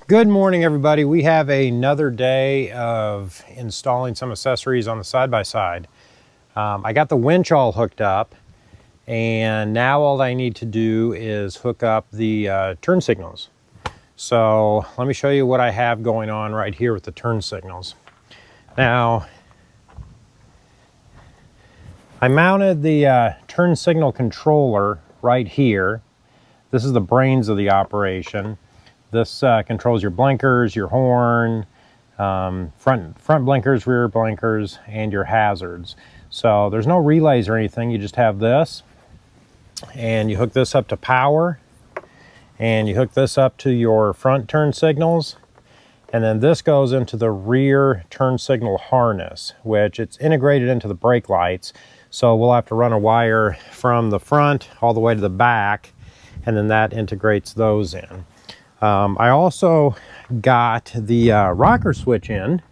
Good morning, everybody. We have another day of installing some accessories on the side-by-side. I got the winch all hooked up, and now all I need to do is hook up the turn signals. So let me show you what I have going on right here with the turn signals. Now, I mounted the turn signal controller right here. This is the brains of the operation. This controls your blinkers, your horn, front blinkers, rear blinkers, and your hazards. So there's no relays or anything. You just have this, and you hook this up to power, and you hook this up to your front turn signals, and then this goes into the rear turn signal harness, which it's integrated into the brake lights. So we'll have to run a wire from the front all the way to the back, and then that integrates those in. I also got the rocker switch in,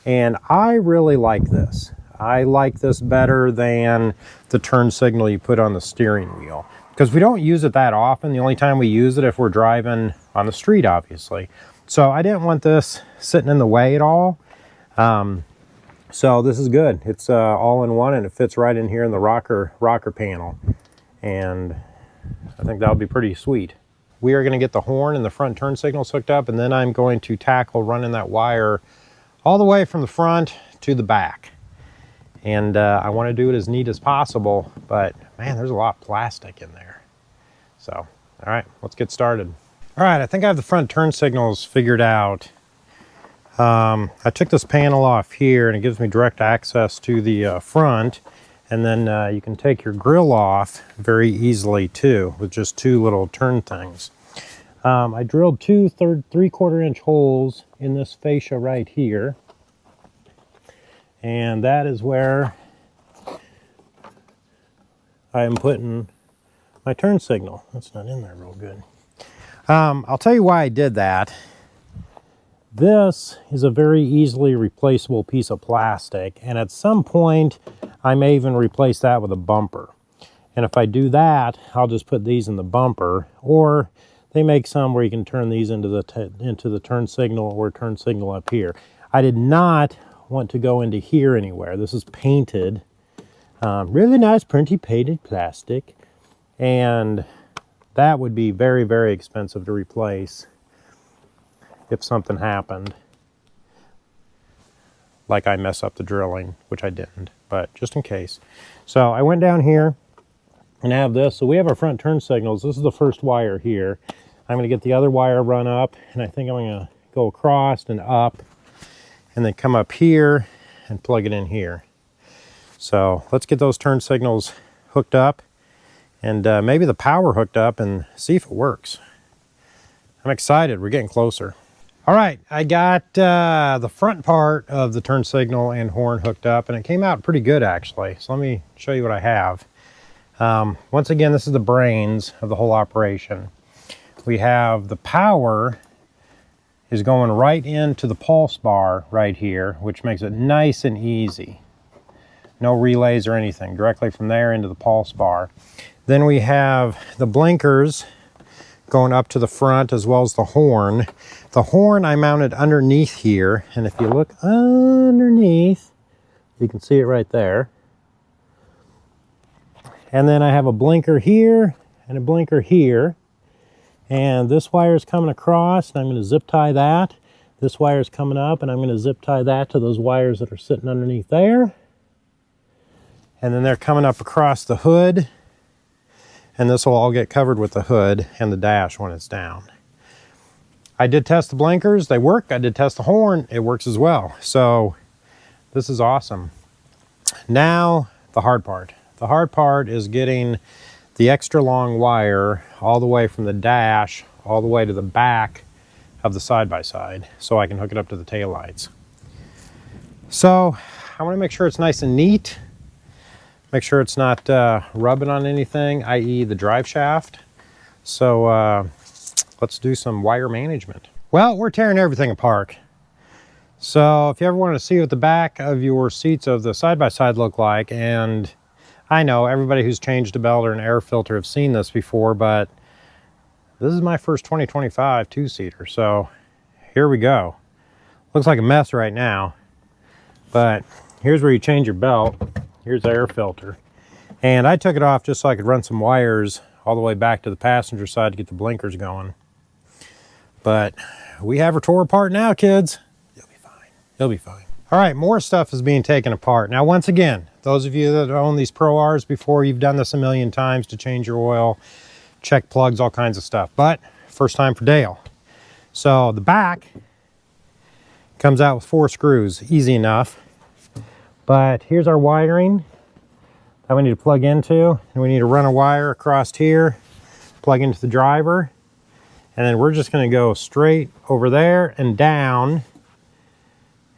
and I really like this. I like this better than the turn signal you put on the steering wheel, because we don't use it that often. The only time we use it if we're driving on the street, obviously. So I didn't want this sitting in the way at all. So this is good. It's all in one, and it fits right in here in the rocker panel. And I think that'll be pretty sweet. We are going to get the horn and the front turn signals hooked up, and then I'm going to tackle running that wire all the way from the front to the back. And I want to do it as neat as possible, but man, there's a lot of plastic in there. So, all right, let's get started. All right, I think I have the front turn signals figured out. I took this panel off here, and it gives me direct access to the front. And then you can take your grill off very easily too, with just two little turn things. I drilled two 3/4 inch holes in this fascia right here. And that is where I am putting my turn signal. That's not in there real good. I'll tell you why I did that. This is a very easily replaceable piece of plastic, and at some point I may even replace that with a bumper. And if I do that, I'll just put these in the bumper, or they make some where you can turn these into the turn signal or turn signal up here. I did not want to go into here anywhere. This is painted, really nice printy painted plastic, and that would be very, very expensive to replace if something happened, like I mess up the drilling, which I didn't, but just in case. So I went down here and have this. So we have our front turn signals. This is the first wire here. I'm going to get the other wire run up, and I think I'm going to go across and up, and then come up here and plug it in here. So let's get those turn signals hooked up, and maybe the power hooked up, and see if it works. I'm excited. We're getting closer. All right, I got the front part of the turn signal and horn hooked up, and it came out pretty good, actually. So let me show you what I have. Once again, this is the brains of the whole operation. We have the power is going right into the pulse bar right here, which makes it nice and easy. No relays or anything, directly from there into the pulse bar. Then we have the blinkers going up to the front, as well as the horn. The horn I mounted underneath here, and if you look underneath, you can see it right there. And then I have a blinker here and a blinker here, and this wire is coming across, and I'm going to zip tie that. This wire is coming up, and I'm going to zip tie that to those wires that are sitting underneath there. And then they're coming up across the hood, and this will all get covered with the hood and the dash when it's down. I did test the blinkers, they work. I did test the horn, it works as well. So this is awesome. Now the hard part. The hard part is getting the extra long wire all the way from the dash all the way to the back of the side-by-side, so I can hook it up to the taillights. So I want to make sure it's nice and neat. Make sure it's not rubbing on anything, i.e. the drive shaft. So let's do some wire management. Well, we're tearing everything apart. So if you ever wanted to see what the back of your seats of the side-by-side look like, and I know everybody who's changed a belt or an air filter have seen this before, but this is my first 2025 two-seater. So here we go. Looks like a mess right now, but here's where you change your belt. Here's the air filter. And I took it off just so I could run some wires all the way back to the passenger side to get the blinkers going. But we have her tore apart now, kids. You'll be fine. You'll be fine. All right, more stuff is being taken apart. Now, once again, those of you that own these Pro Rs before, you've done this a million times to change your oil, check plugs, all kinds of stuff. But first time for Dale. So the back comes out with 4 screws, easy enough. But here's our wiring that we need to plug into, and we need to run a wire across here, plug into the driver, and then we're just going to go straight over there and down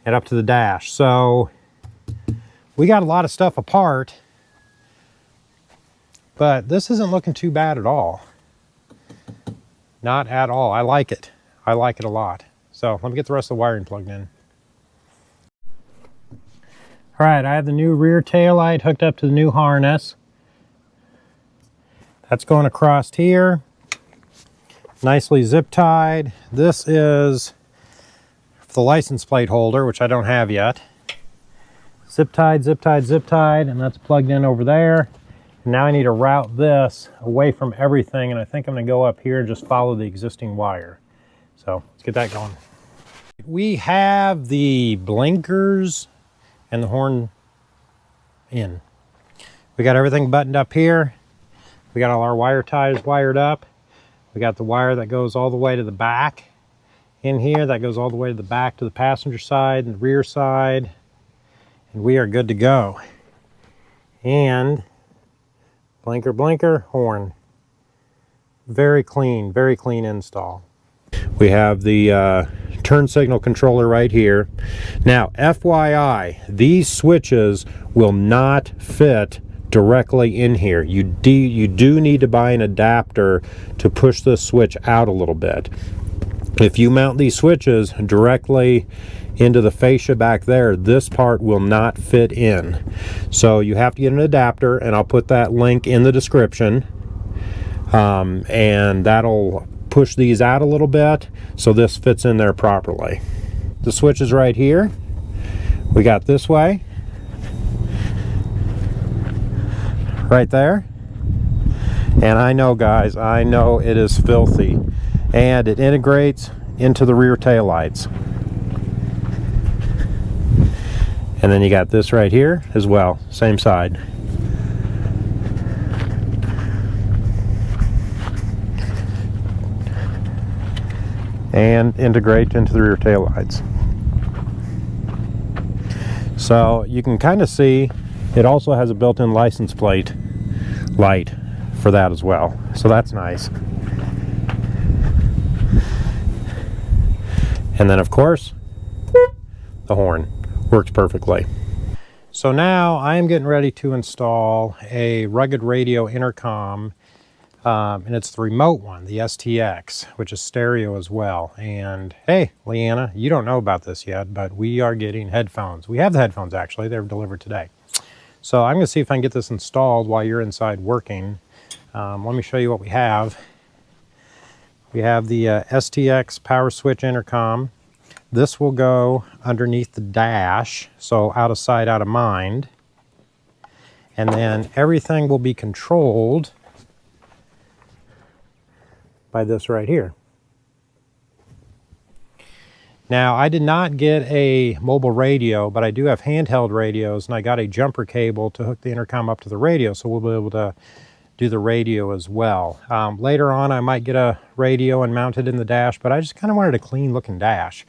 and up to the dash. So we got a lot of stuff apart, but this isn't looking too bad at all. Not at all. I like it. I like it a lot. So let me get the rest of the wiring plugged in. All right, I have the new rear tail light hooked up to the new harness. That's going across here. Nicely zip tied. This is the license plate holder, which I don't have yet. Zip tied, zip tied, zip tied, and that's plugged in over there. And now I need to route this away from everything, and I think I'm going to go up here and just follow the existing wire. So let's get that going. We have the blinkers and the horn in. We got everything buttoned up here. We got all our wire ties wired up. We got the wire that goes all the way to the back in here, that goes all the way to the back to the passenger side and the rear side, and we are good to go. And blinker, blinker, horn. Very clean install. We have the turn signal controller right here. Now, FYI, these switches will not fit directly in here. You do need to buy an adapter to push this switch out a little bit. If you mount these switches directly into the fascia back there, this part will not fit in. So you have to get an adapter, and I'll put that link in the description, and that'll push these out a little bit so this fits in there properly. The switch is right here. We got this way, right there. And I know, guys, I know it is filthy, and it integrates into the rear tail lights. And then you got this right here as well, same side. And integrate into the rear tail lights. So you can kind of see it also has a built-in license plate light for that as well. So that's nice. And then of course, the horn works perfectly. So now I am getting ready to install a rugged radio intercom, and it's the remote one, the STX, which is stereo as well. And hey, Leanna, you don't know about this yet, but we are getting headphones. We have the headphones actually, they were delivered today. So I'm gonna see if I can get this installed while you're inside working. Let me show you what we have. We have the STX power switch intercom. This will go underneath the dash, so out of sight, out of mind. And then everything will be controlled by this right here. Now, I did not get a mobile radio, but I do have handheld radios, and I got a jumper cable to hook the intercom up to the radio, so we'll be able to do the radio as well. Later on, I might get a radio and mount it in the dash, but I just kind of wanted a clean looking dash.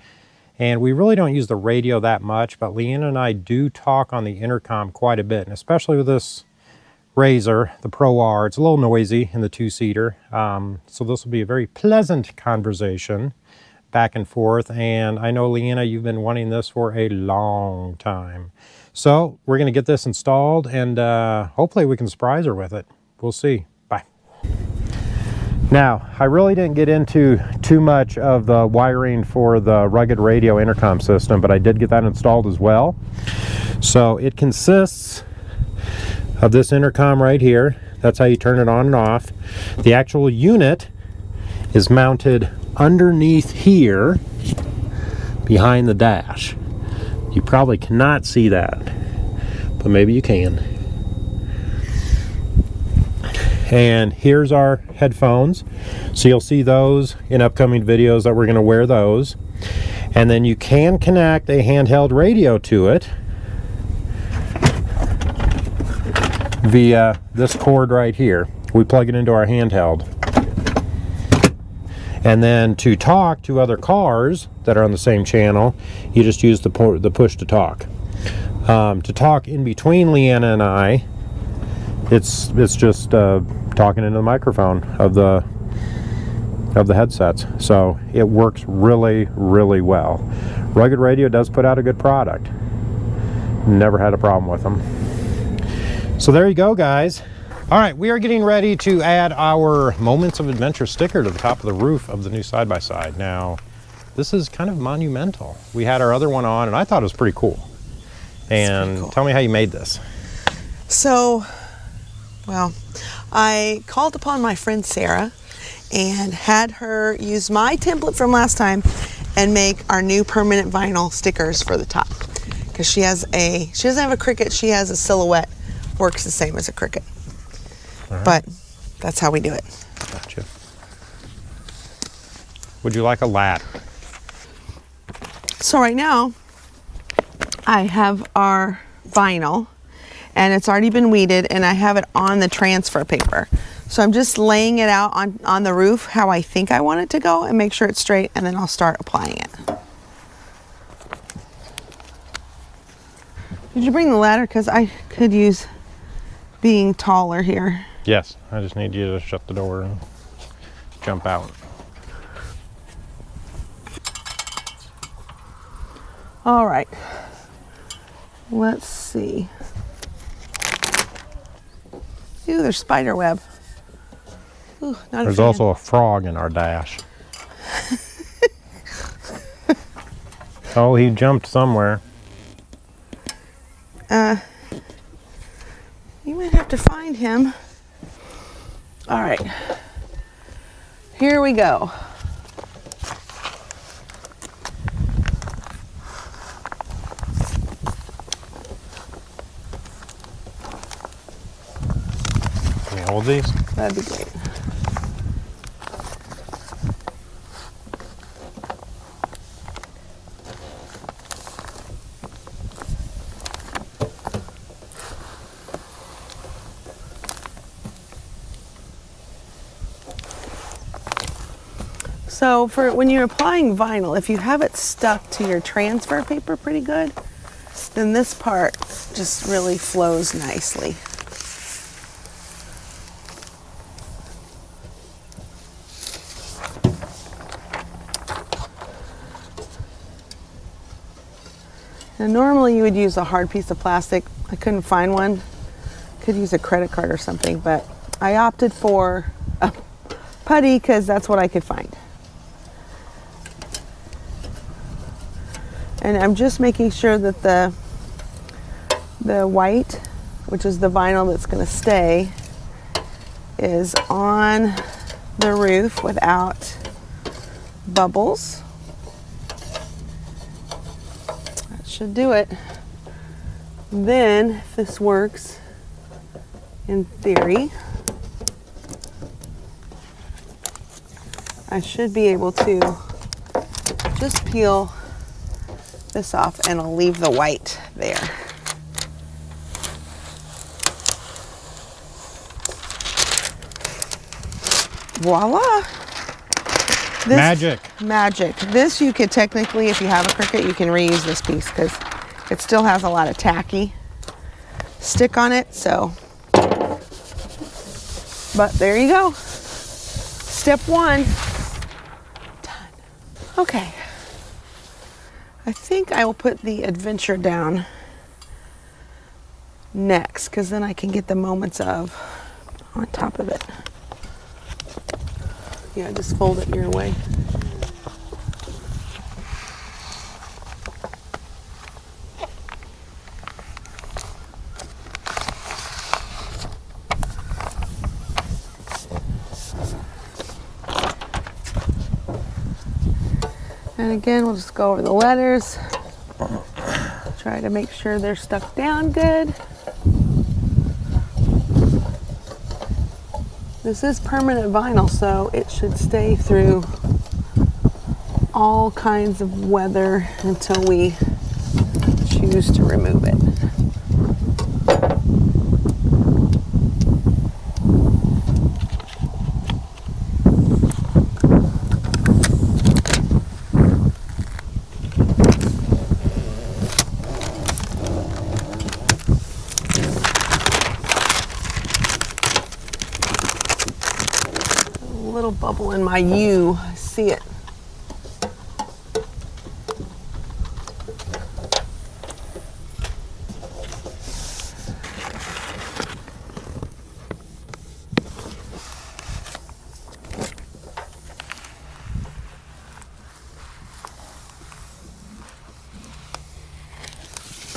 And we really don't use the radio that much, but Leanna and I do talk on the intercom quite a bit, and especially with this Razor, the Pro R. It's a little noisy in the two-seater, so this will be a very pleasant conversation back and forth. And I know, Leanna, you've been wanting this for a long time. So we're going to get this installed, and hopefully we can surprise her with it. We'll see. Bye. Now, I really didn't get into too much of the wiring for the rugged radio intercom system, but I did get that installed as well. So it consists of this intercom right here. That's how you turn it on and off. The actual unit is mounted underneath here, behind the dash. You probably cannot see that, but maybe you can. And here's our headphones. So you'll see those in upcoming videos that we're going to wear those. And then you can connect a handheld radio to it via this cord right here. We plug it into our handheld. And then to talk to other cars that are on the same channel, you just use the push to talk. To talk in between Leanna and I, it's just talking into the microphone of the headsets. So it works really, really well. Rugged Radio does put out a good product. Never had a problem with them. So there you go, guys. All right, we are getting ready to add our Moments of Adventure sticker to the top of the roof of the new side-by-side. Now, this is kind of monumental. We had our other one on, and I thought it was pretty cool. And pretty cool. Tell me how you made this. So, well, I called upon my friend Sarah and had her use my template from last time and make our new permanent vinyl stickers for the top. Because she doesn't have a Cricut, she has a Silhouette. Works the same as a Cricut. Right. But that's how we do it. Gotcha. Would you like a ladder? So right now, I have our vinyl, and it's already been weeded, and I have it on the transfer paper. So I'm just laying it out on the roof how I think I want it to go and make sure it's straight, and then I'll start applying it. Did you bring the ladder? Because I could use being taller here. Yes, I just need you to shut the door and jump out. All right. Let's see. Ooh, there's spider web. Ooh, not there's also a frog in our dash. Oh, he jumped somewhere. You might have to find him. All right. Here we go. Can you hold these? That'd be great. So for when you're applying vinyl, if you have it stuck to your transfer paper pretty good, then this part just really flows nicely. Now normally you would use a hard piece of plastic. I couldn't find one. Could use a credit card or something, but I opted for a putty because that's what I could find. And I'm just making sure that the white, which is the vinyl that's going to stay, is on the roof without bubbles. That should do it. Then, if this works, in theory, I should be able to just peel this off, and I'll leave the white there. Voila! Magic. Magic. This you could technically, if you have a Cricut, you can reuse this piece because it still has a lot of tacky stick on it, so. But there you go. Step one. Done. Okay. I think I will put the Adventure down next because then I can get the Moments of on top of it. Yeah, just fold it your way. And again, we'll just go over the letters. Try to make sure they're stuck down good. This is permanent vinyl, so it should stay through all kinds of weather until we choose to remove it. A little bubble in my U, I see it.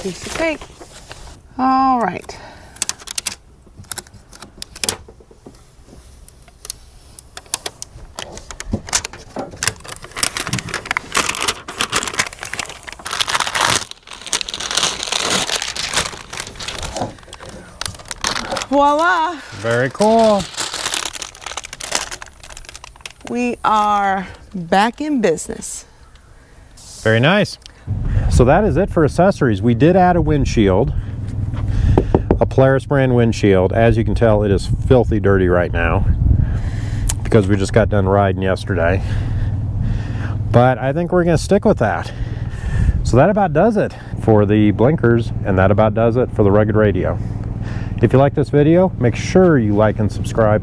Piece of cake. All right. Voila. Very cool. We are back in business. Very nice. So that is it for accessories. We did add a windshield, a Polaris brand windshield. As you can tell, it is filthy dirty right now because we just got done riding yesterday. But I think we're going to stick with that. So that about does it for the blinkers, and that about does it for the rugged radio. If you like this video, make sure you like and subscribe.